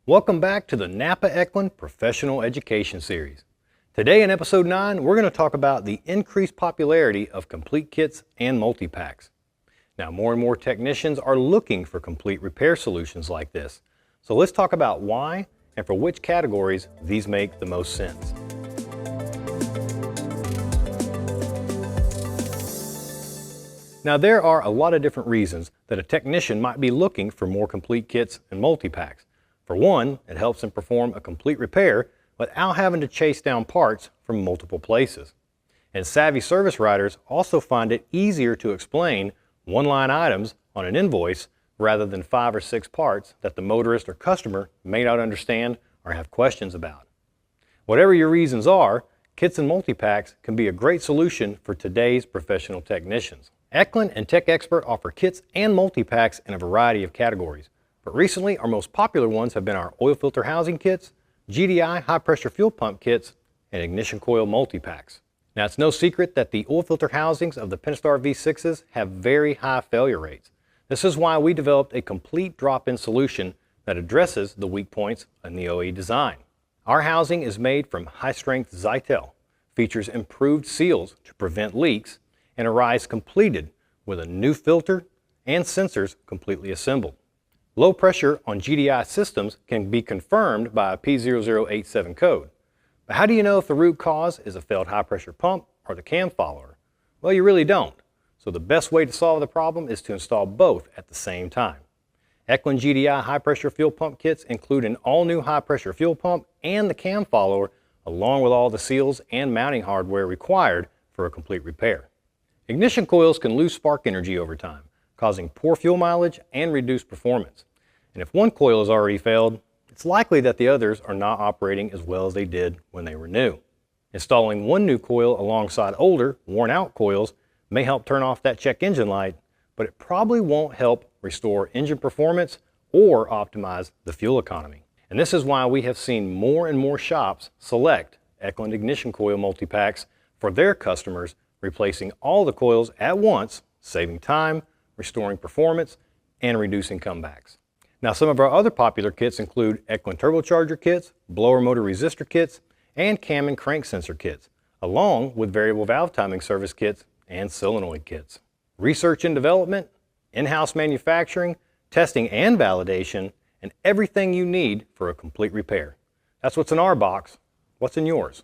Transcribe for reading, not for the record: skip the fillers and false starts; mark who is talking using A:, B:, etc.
A: Welcome back to the NAPA Echlin Professional Education Series. Today in episode 9, we're going to talk about the increased popularity of complete kits and multi-packs. Now, more and more technicians are looking for complete repair solutions like this. So let's talk about why and for which categories these make the most sense. Now, there are a lot of different reasons that a technician might be looking for more complete kits and multi-packs. For one, it helps them perform a complete repair without having to chase down parts from multiple places. And savvy service writers also find it easier to explain one-line items on an invoice rather than 5 or 6 parts that the motorist or customer may not understand or have questions about. Whatever your reasons are, kits and multi-packs can be a great solution for today's professional technicians. Echlin and Tech Expert offer kits and multi-packs in a variety of categories. But recently, our most popular ones have been our oil filter housing kits, GDI high-pressure fuel pump kits, and ignition coil multi-packs. Now, it's no secret that the oil filter housings of the Pentastar V6s have very high failure rates. This is why we developed a complete drop-in solution that addresses the weak points in the OE design. Our housing is made from high-strength Zytel, features improved seals to prevent leaks, and arrives completed with a new filter and sensors completely assembled. Low pressure on GDI systems can be confirmed by a P0087 code. But how do you know if the root cause is a failed high pressure pump or the cam follower? Well, you really don't. So the best way to solve the problem is to install both at the same time. Echlin GDI high pressure fuel pump kits include an all new high pressure fuel pump and the cam follower, along with all the seals and mounting hardware required for a complete repair. Ignition coils can lose spark energy over time, causing poor fuel mileage and reduced performance. And if one coil has already failed, it's likely that the others are not operating as well as they did when they were new. Installing one new coil alongside older, worn-out coils may help turn off that check engine light, but it probably won't help restore engine performance or optimize the fuel economy. And this is why we have seen more and more shops select Echlin ignition coil multi-packs for their customers, replacing all the coils at once, saving time, restoring performance, and reducing comebacks. Now, some of our other popular kits include Echlin turbocharger kits, blower motor resistor kits, and cam and crank sensor kits, along with variable valve timing service kits and solenoid kits. Research and development, in-house manufacturing, testing and validation, and everything you need for a complete repair. That's what's in our box. What's in yours?